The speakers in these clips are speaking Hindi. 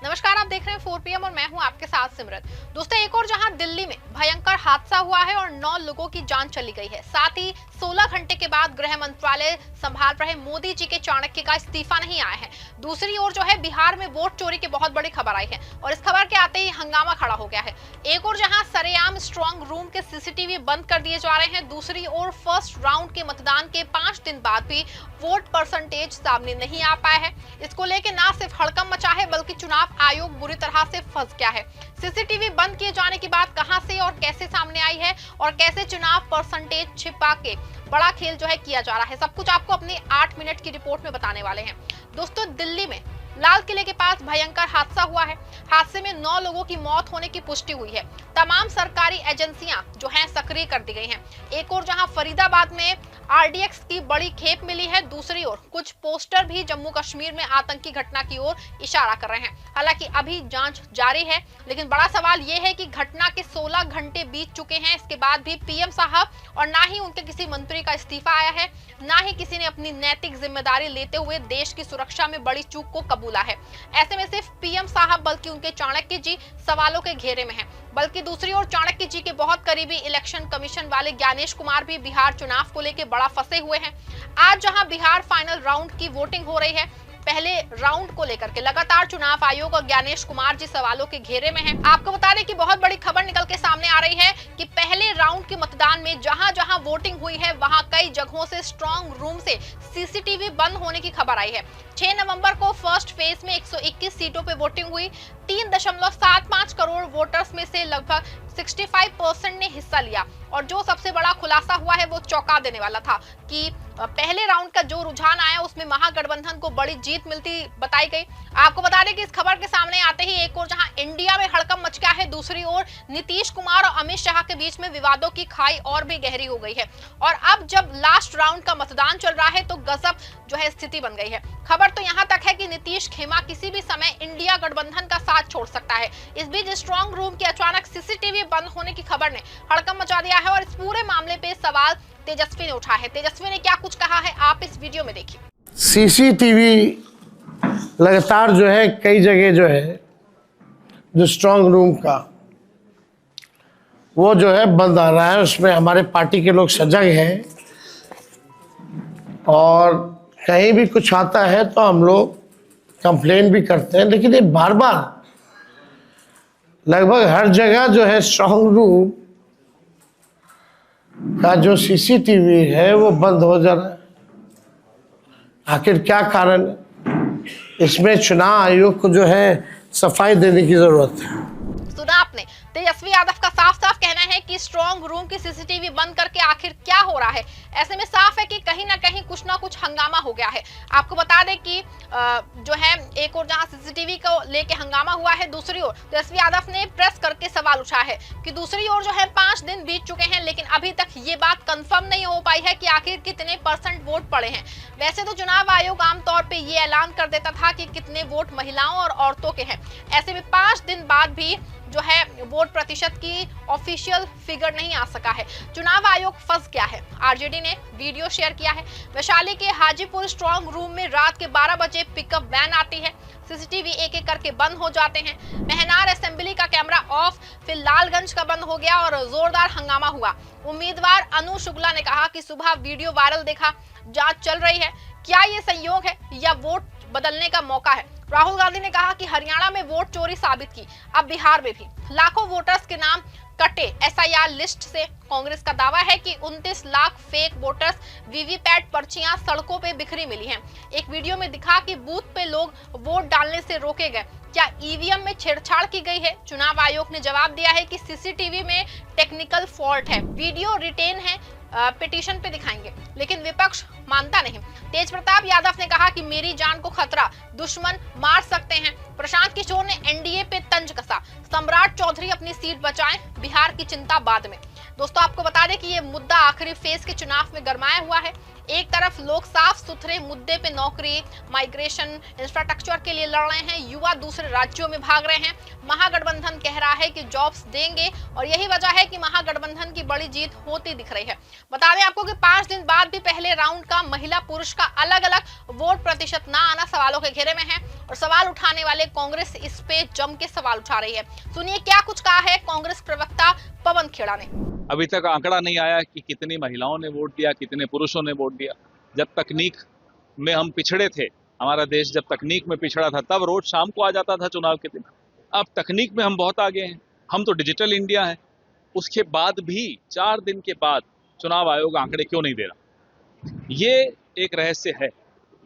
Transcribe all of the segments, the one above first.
नमस्कार, आप देख रहे हैं 4 PM और मैं हूं आपके साथ सिमरत। दोस्तों, एक और जहां दिल्ली में भयंकर हादसा हुआ है और 9 लोगों की जान चली गई है। साथ ही 16 घंटे के बाद गृह मंत्रालय संभाल रहे मोदी जी के चाणक्य का इस्तीफा नहीं आया है। दूसरी ओर जो है बिहार में वोट चोरी की बहुत बड़ी खबर आई है और इस खबर के आते ही हंगामा खड़ा हो गया है। एक और जहां सरेआम स्ट्रॉन्ग रूम के सीसीटीवी बंद कर दिए जा रहे हैं, दूसरी ओर फर्स्ट राउंड के मतदान के 5 दिन बाद भी वोट परसेंटेज सामने नहीं आ पाया है। इसको लेकर ना सिर्फ हड़कंप मचा है बल्कि चुनाव आयोग बुरी तरह से फंस गया है। सीसीटीवी बंद किए जाने की बात कहां से और कैसे सामने आई है और कैसे चुनाव परसेंटेज छिपा के बड़ा खेल जो है किया जा रहा है, सब कुछ आपको अपनी 8 मिनट की रिपोर्ट में बताने वाले हैं। दोस्तों, दिल्ली में लाल किले के पास भयंकर हादसा हुआ है। हादसे में 9 लोगों की मौत होने की पुष्टि हुई है। तमाम सरकारी एजेंसियां जो हैं सक्रिय कर दी गई हैं। एक और जहां फरीदाबाद में आरडीएक्स की बड़ी खेप मिली है, दूसरी ओर कुछ पोस्टर भी जम्मू कश्मीर में आतंकी घटना की ओर इशारा कर रहे हैं। हालांकि अभी जांच जारी है, लेकिन बड़ा सवाल यह है कि घटना के 16 घंटे बीत चुके हैं, इसके बाद भी पीएम साहब और ना ही उनके किसी मंत्री का इस्तीफा आया है, ना ही किसी ने अपनी नैतिक जिम्मेदारी लेते हुए देश की सुरक्षा में बड़ी चूक को कबूला है। ऐसे में सिर्फ पीएम साहब बल्कि उनके चाणक्य जी सवालों के घेरे में हैं। बल्कि दूसरी ओर चाणक्य जी के बहुत करीबी इलेक्शन कमीशन वाले ज्ञानेश कुमार भी बिहार चुनाव को लेकर बड़ा फंसे हुए हैं। आज जहां बिहार फाइनल राउंड की वोटिंग हो रही है, पहले राउंड को लेकर के लगातार चुनाव आयोग और ज्ञानेश कुमार जी सवालों के घेरे में हैं। आपको बता दें कि बहुत बड़ी खबर निकल के सामने आ रही है कि पहले राउंड के मतदान में जहां जहां वोटिंग हुई है वहां कई जगहों से स्ट्रॉन्ग रूम से सीसीटीवी बंद होने की खबर आई है। 6 नवंबर को फर्स्ट फेज में 121 सीटों पे वोटिंग हुई। 3.75 करोड़ वोटर्स में से लगभग 65% ने हिस्सा लिया और जो सबसे बड़ा खुलासा हुआ है वो चौंका देने वाला था कि पहले राउंड का जो रुझान आया उसमें महागठबंधन को बड़ी जीत मिलती बताई गई। आपको बता दें कि इस खबर के सामने आते ही एक और जहां इंडिया में हड़कंप मच गया है, दूसरी ओर नीतीश कुमार और अमित शाह के बीच में विवादों की खाई और भी गहरी हो गई है। और अब जब लास्ट राउंड का मतदान चल रहा है तो गजब जो है स्थिति बन गई है। खबर तो यहां तक है कि नीतीश खेमा किसी भी समय इंडिया गठबंधन का साथ छोड़ सकता है। इस बीच स्ट्रॉन्ग रूम के अचानक सीसीटीवी बंद होने की खबर ने हड़कंप मचा दिया है और इस पूरे मामले पे सवाल तेजस्वी ने उठा है। तेजस्वी ने क्या कुछ कहा है, आप इस वीडियो में देखिए। सीसीटीवी लगातार जो है कई जगह जो है जो स्ट्रॉन्ग रूम का वो जो है बंद आ रहा है। उसमें हमारे पार्टी के लोग सजग हैं और कहीं भी कुछ आता है तो हम लोग कंप्लेन भी करते हैं, लेकिन ये बार बार लगभग हर जगह जो है स्ट्रॉन्ग रूम का जो सीसीटीवी है वो बंद हो जा रहा है। आखिर क्या कारण है? इसमें चुनाव आयोग को जो है सफाई देने की जरूरत है। सुना आपने, तेजस्वी यादव का साफ साफ कहना है कि स्ट्रॉन्ग रूम की सीसीटीवी बंद करके आखिर क्या हो रहा है। ऐसे में साफ है कि कहीं ना कहीं कुछ ना कुछ हंगामा हो गया है। आपको बता दें कि जो है एक और जहां सीसीटीवी को लेके हंगामा हुआ है, दूसरी ओर तेजस्वी यादव ने प्रेस करके सवाल उठाया है कि दूसरी ओर जो है 5 दिन बीत चुके हैं, लेकिन अभी तक ये बात कंफर्म नहीं हो पाई है कि आखिर कितने % वोट पड़े हैं। वैसे तो चुनाव आयोग आमतौर पर ये ऐलान कर देता था कि कितने वोट महिलाओं और औरतों के हैं। ऐसे में 5 दिन बाद भी जो है वोट प्रतिशत की ऑफिशियल फिगर नहीं आ सका है। चुनाव आयोग फंस गया है। आरजेडी ने वीडियो शेयर किया है। वैशाली के हाजीपुर स्ट्रॉन्ग रूम में रात के 12 बजे पिकअप वैन आती है। सीसीटीवी एक एक करके बंद हो जाते हैं। महनार असेंबली का कैमरा ऑफ, फिर लालगंज का बंद हो गया और जोरदार हंगामा हुआ। उम्मीदवार अनु शुक्ला ने कहा कि सुबह वीडियो वायरल देखा, जांच चल रही है। क्या ये संयोग है या वोट बदलने का मौका है? राहुल गांधी ने कहा कि हरियाणा में वोट चोरी साबित की, अब बिहार में भी लाखों वोटर्स के नाम कटे एसआईआर लिस्ट से। कांग्रेस का दावा है कि 29 लाख फेक वोटर्स वीवीपैट पर्चियां सड़कों पे बिखरी मिली हैं। एक वीडियो में दिखा कि बूथ पे लोग वोट डालने से रोके गए। क्या ईवीएम में छेड़छाड़ की गई है? चुनाव आयोग ने जवाब दिया है कि सीसीटीवी में टेक्निकल फॉल्ट है, वीडियो रिटेन है, पिटीशन पे दिखाएंगे, लेकिन विपक्ष मानता नहीं। तेज प्रताप यादव ने कहा कि मेरी जान को खतरा, दुश्मन मार सकते हैं। प्रशांत किशोर ने एनडीए पे तंज कसा। सम्राट चौधरी अपनी सीट बचाएं, बिहार की चिंता बाद में। दोस्तों, आपको बता दें कि ये मुद्दा आखिरी फेज के चुनाव में गरमाया हुआ है। एक तरफ लोग साफ सुथरे मुद्दे पे नौकरी, माइग्रेशन, इंफ्रास्ट्रक्चर के लिए लड़ रहे हैं, युवा दूसरे राज्यों में भाग रहे हैं। महागठबंधन कह रहा है कि जॉब्स देंगे और यही वजह है कि महागठबंधन की बड़ी जीत होती दिख रही है। बता दें आपको कि 5 दिन बाद भी पहले राउंड का महिला पुरुष का अलग अलग वोट प्रतिशत ना आना सवालों के घेरे में है और सवाल उठाने वाले कांग्रेस इस पे जम के सवाल उठा रही है। सुनिए क्या कुछ कहा है कांग्रेस प्रवक्ता पवन खेड़ा ने। अभी तक आंकड़ा नहीं आया कि कितनी महिलाओं ने वोट दिया, कितने पुरुषों ने वोट दिया। जब तकनीक में हम पिछड़े थे, हमारा देश जब तकनीक में पिछड़ा था, तब रोज शाम को आ जाता था चुनाव के दिन। अब तकनीक में हम बहुत आगे हैं, हम तो डिजिटल इंडिया है। उसके बाद भी 4 दिन के बाद चुनाव आयोग आंकड़े क्यों नहीं दे रहा, ये एक रहस्य है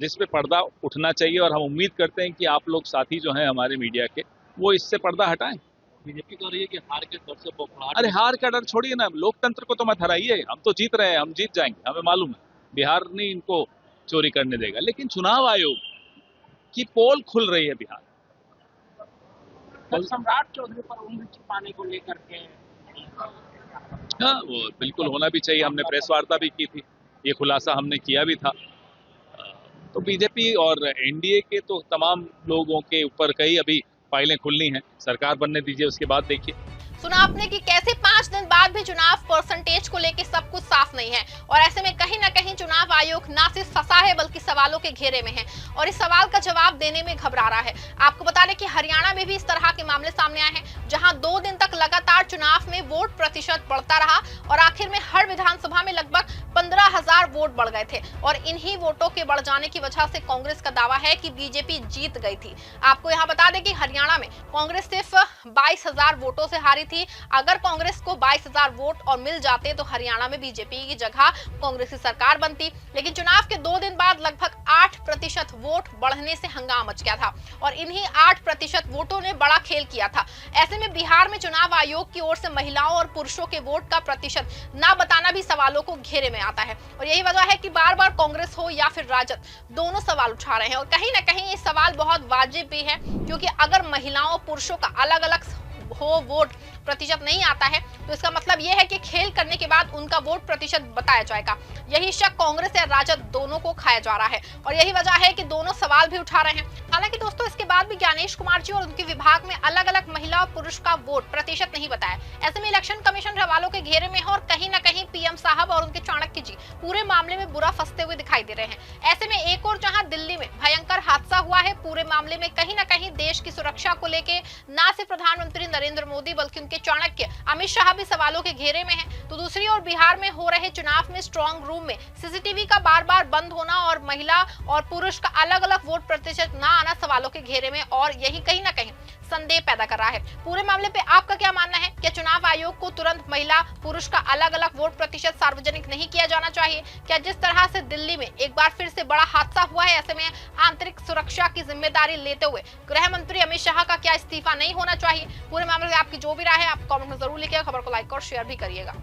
जिस पे पर्दा उठना चाहिए। और हम उम्मीद करते हैं कि आप लोग साथी जो हैं हमारे मीडिया के, वो इससे पर्दा हटाएं। बीजेपी कह रही है कि हार के डर से बौखलाहट। अरे हार का डर छोड़िए ना, लोकतंत्र को तो मत हराइए। हम तो जीत रहे हैं, हम जीत जाएंगे, हमें मालूम है बिहार नहीं इनको चोरी करने देगा। लेकिन चुनाव आयोग की पोल खुल रही है बिहार। सम्राट चौधरी पर उंगली छिपाने को लेकर के हाँ, वो बिल्कुल होना भी चाहिए। हमने प्रेस वार्ता भी की थी, ये खुलासा हमने किया भी था। तो बीजेपी और एनडीए के तो तमाम लोगों के ऊपर कई अभी फाइलें खुलनी हैं, सरकार बनने दीजिए, उसके बाद देखिए। सुना आपने कि कैसे 5 दिन बाद भी चुनाव परसेंटेज को लेकर सब कुछ साफ नहीं है और ऐसे में कहीं ना कहीं चुनाव आयोग ना सिर्फ फंसा है बल्कि सवालों के घेरे में है और इस सवाल का जवाब देने में घबरा रहा है। आपको बता दें कि हरियाणा में भी इस तरह के मामले सामने आए हैं जहां 2 दिन तक लगातार चुनाव में वोट प्रतिशत बढ़ता रहा और आखिर में हर विधानसभा में लगभग 15,000 वोट बढ़ गए थे और इन्हीं वोटों के बढ़ जाने की वजह से कांग्रेस का दावा है कि बीजेपी जीत गई थी। आपको यहाँ बता दें कि हरियाणा में कांग्रेस सिर्फ 22,000 वोटों से हारी थी। अगर कांग्रेस को 22,000 वोट और मिल जाते तो हरियाणा में बीजेपी की जगह कांग्रेस की सरकार बनती। लेकिन चुनाव के 2 दिन बाद लगभग 8% वोट बढ़ने से हंगामा मच गया था और इन्हीं 8% वोटों ने बड़ा खेल किया था। ऐसे में बिहार में चुनाव आयोग की ओर से महिलाओं और पुरुषों के वोट का प्रतिशत ना बताना भी सवालों को घेरे में आता है और यही वजह है कि बार बार कांग्रेस हो या फिर राजद दोनों सवाल उठा रहे हैं और कहीं ना कहीं ये सवाल बहुत वाजिब भी है क्योंकि अगर महिलाओं पुरुषों का अलग अलग हो वोट प्रतिशत नहीं आता है तो इसका मतलब यह है कि खेल करने के बाद उनका वोट प्रतिशत बताया जाएगा। यही शक कांग्रेस या राजद दोनों को खाया जा रहा है और यही वजह है कि दोनों सवाल भी उठा रहे हैं। हालांकि दोस्तों इसके बाद भी ज्ञानेश कुमार जी और उनके विभाग में अलग अलग महिला और पुरुष का वोट प्रतिशत नहीं बताया। ऐसे में इलेक्शन कमीशन सवालों के घेरे में है और कहीं ना कहीं पीएम साहब और उनके चाणक्य जी पूरे मामले में बुरा फंसते हुए दिखाई दे रहे हैं। ऐसे में एक और जहां दिल्ली में भयंकर हादसा हुआ है, पूरे मामले में कहीं ना कहीं देश की सुरक्षा को लेकर न सिर्फ प्रधानमंत्री नरेंद्र मोदी बल्कि उनके चाणक्य अमित शाह भी सवालों के घेरे में हैं। तो दूसरी ओर बिहार में हो रहे चुनाव में स्ट्रांग रूम में सीसीटीवी का बार बार बंद होना और महिला और पुरुष का अलग अलग वोट प्रतिशत ना आना सवालों के घेरे में और यही कहीं ना कहीं संदेह पैदा कर रहा है। पूरे मामले पे आपका क्या मानना है? क्या चुनाव आयोग को तुरंत महिला पुरुष का अलग अलग वोट प्रतिशत सार्वजनिक नहीं किया जाना चाहिए? क्या जिस तरह से दिल्ली में एक बार फिर से बड़ा हादसा हुआ है ऐसे में आंतरिक सुरक्षा की जिम्मेदारी लेते हुए गृह मंत्री अमित शाह का क्या इस्तीफा नहीं होना चाहिए? पूरे मामले में आपकी जो भी राय है आप कमेंट में जरूर लिखिएगा। खबर को लाइक और शेयर भी करिएगा।